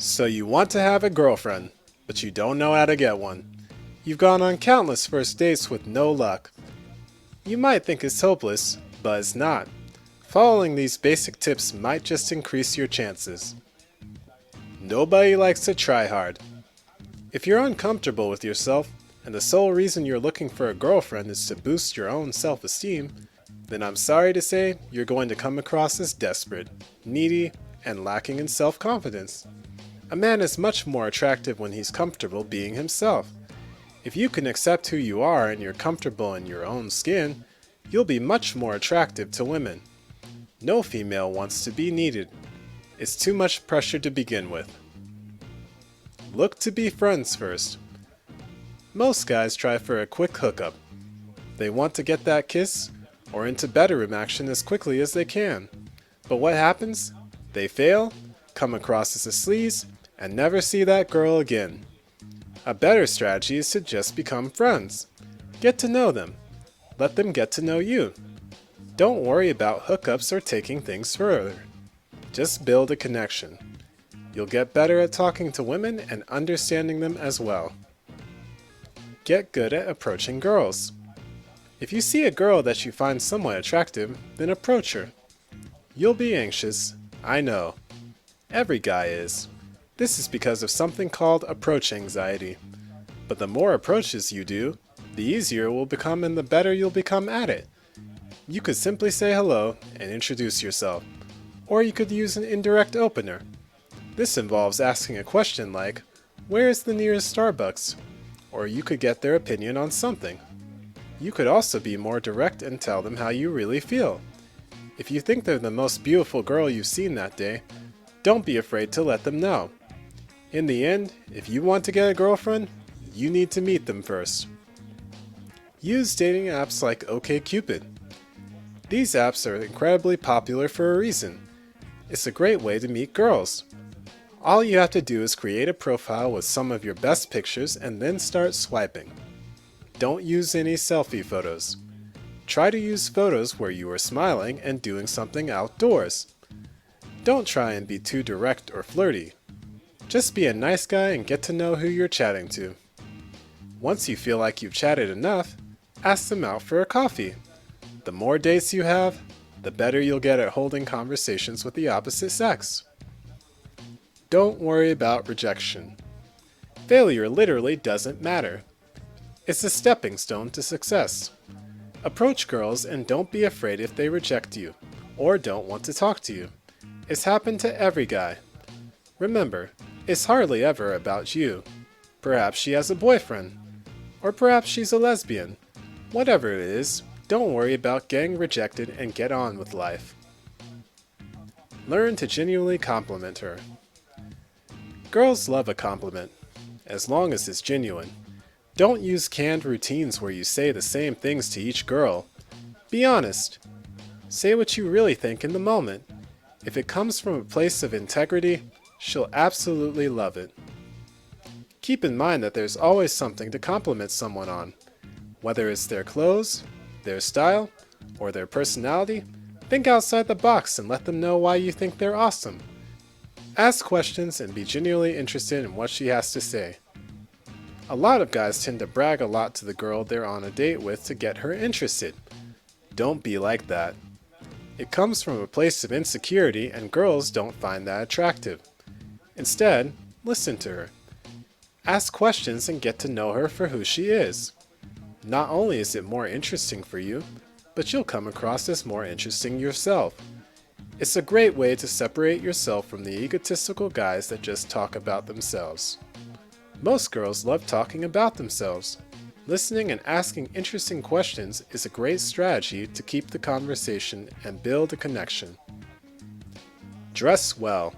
So you want to have a girlfriend, but you don't know how to get one. You've gone on countless first dates with no luck. You might think it's hopeless, but it's not. Following these basic tips might just increase your chances. Nobody likes to try hard. If you're uncomfortable with yourself, and the sole reason you're looking for a girlfriend is to boost your own self-esteem, then I'm sorry to say you're going to come across as desperate, needy, and lacking in self-confidence. A man is much more attractive when he's comfortable being himself. If you can accept who you are and you're comfortable in your own skin, you'll be much more attractive to women. No female wants to be needed. It's too much pressure to begin with. Look to be friends first. Most guys try for a quick hookup. They want to get that kiss or into bedroom action as quickly as they can. But what happens? They fail, come across as a sleaze, and never see that girl again. A better strategy is to just become friends. Get to know them. Let them get to know you. Don't worry about hookups or taking things further. Just build a connection. You'll get better at talking to women and understanding them as well. Get good at approaching girls. If you see a girl that you find somewhat attractive, then approach her. You'll be anxious, I know. Every guy is. This is because of something called approach anxiety. But the more approaches you do, the easier it will become and the better you'll become at it. You could simply say hello and introduce yourself. Or you could use an indirect opener. This involves asking a question like, "Where is the nearest Starbucks?" Or you could get their opinion on something. You could also be more direct and tell them how you really feel. If you think they're the most beautiful girl you've seen that day, don't be afraid to let them know. In the end, if you want to get a girlfriend, you need to meet them first. Use dating apps like Okcupid. These apps are incredibly popular for a reason. It's a great way to meet girls. All you have to do is create a profile with some of your best pictures and then start swiping. Don't use any selfie photos. Try to use photos where you are smiling and doing something outdoors. Don't try and be too direct or flirty. Just be a nice guy and get to know who you're chatting to. Once you feel like you've chatted enough, ask them out for a coffee. The more dates you have, the better you'll get at holding conversations with the opposite sex. Don't worry about rejection. Failure literally doesn't matter. It's a stepping stone to success. Approach girls and don't be afraid if they reject you or don't want to talk to you. It's happened to every guy. Remember, it's hardly ever about you. Perhaps she has a boyfriend. Or perhaps she's a lesbian. Whatever it is, don't worry about getting rejected and get on with life. Learn to genuinely compliment her. Girls love a compliment, as long as it's genuine. Don't use canned routines where you say the same things to each girl. Be honest. Say what you really think in the moment. If it comes from a place of integrity, she'll absolutely love it. Keep in mind that there's always something to compliment someone on. Whether it's their clothes, their style, or their personality, think outside the box and let them know why you think they're awesome. Ask questions and be genuinely interested in what she has to say. A lot of guys tend to brag a lot to the girl they're on a date with to get her interested. Don't be like that. It comes from a place of insecurity and girls don't find that attractive. Instead, listen to her. Ask questions and get to know her for who she is. Not only is it more interesting for you, but you'll come across as more interesting yourself. It's a great way to separate yourself from the egotistical guys that just talk about themselves. Most girls love talking about themselves. Listening and asking interesting questions is a great strategy to keep the conversation and build a connection. Dress well.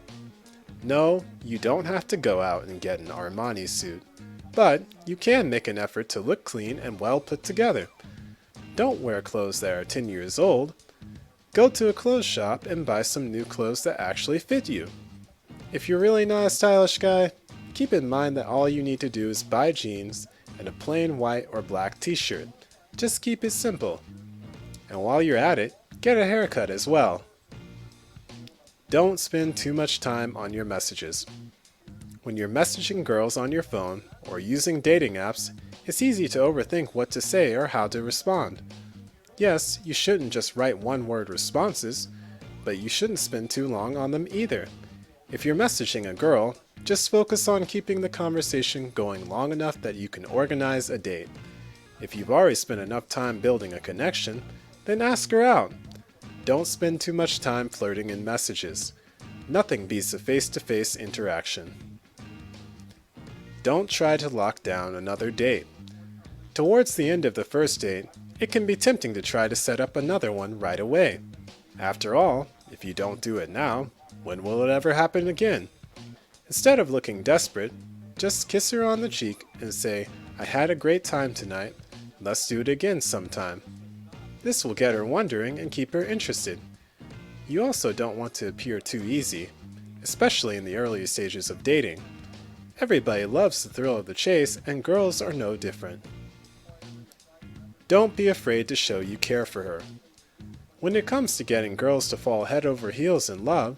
No, you don't have to go out and get an Armani suit, but you can make an effort to look clean and well put together. Don't wear clothes that are 10 years old. Go to a clothes shop and buy some new clothes that actually fit you. If you're really not a stylish guy, keep in mind that all you need to do is buy jeans and a plain white or black t-shirt. Just keep it simple. And while you're at it, get a haircut as well. Don't spend too much time on your messages. When you're messaging girls on your phone or using dating apps, it's easy to overthink what to say or how to respond. Yes, you shouldn't just write one-word responses, but you shouldn't spend too long on them either. If you're messaging a girl, just focus on keeping the conversation going long enough that you can organize a date. If you've already spent enough time building a connection, then ask her out. Don't spend too much time flirting in messages. Nothing beats a face-to-face interaction. Don't try to lock down another date. Towards the end of the first date, it can be tempting to try to set up another one right away. After all, if you don't do it now, when will it ever happen again? Instead of looking desperate, just kiss her on the cheek and say, "I had a great time tonight. Let's do it again sometime." This will get her wondering and keep her interested. You also don't want to appear too easy, especially in the early stages of dating. Everybody loves the thrill of the chase, and girls are no different. Don't be afraid to show you care for her. When it comes to getting girls to fall head over heels in love,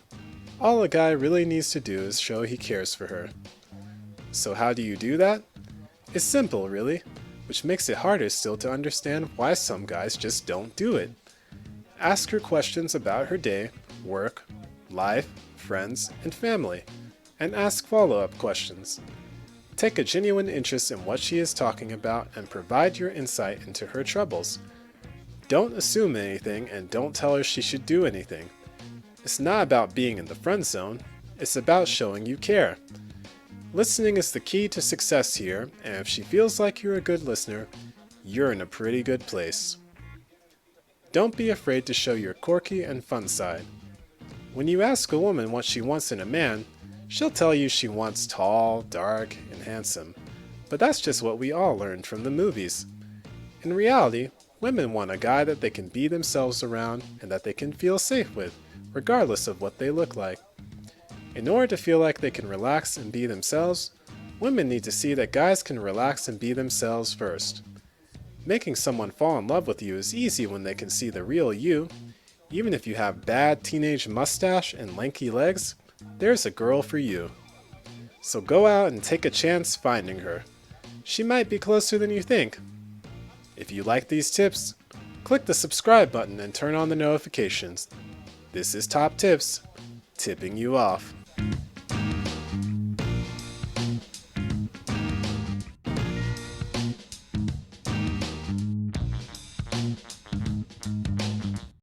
all a guy really needs to do is show he cares for her. So how do you do that? It's simple, really, which makes it harder still to understand why some guys just don't do it. Ask her questions about her day, work, life, friends, and family, and ask follow-up questions. Take a genuine interest in what she is talking about and provide your insight into her troubles. Don't assume anything and don't tell her she should do anything. It's not about being in the friend zone, it's about showing you care. Listening is the key to success here, and if she feels like you're a good listener, you're in a pretty good place. Don't be afraid to show your quirky and fun side. When you ask a woman what she wants in a man, she'll tell you she wants tall, dark, and handsome. But that's just what we all learned from the movies. In reality, women want a guy that they can be themselves around and that they can feel safe with, regardless of what they look like. In order to feel like they can relax and be themselves, women need to see that guys can relax and be themselves first. Making someone fall in love with you is easy when they can see the real you. Even if you have bad teenage mustache and lanky legs, there's a girl for you. So go out and take a chance finding her. She might be closer than you think. If you like these tips, click the subscribe button and turn on the notifications. This is Top Tips, tipping you off.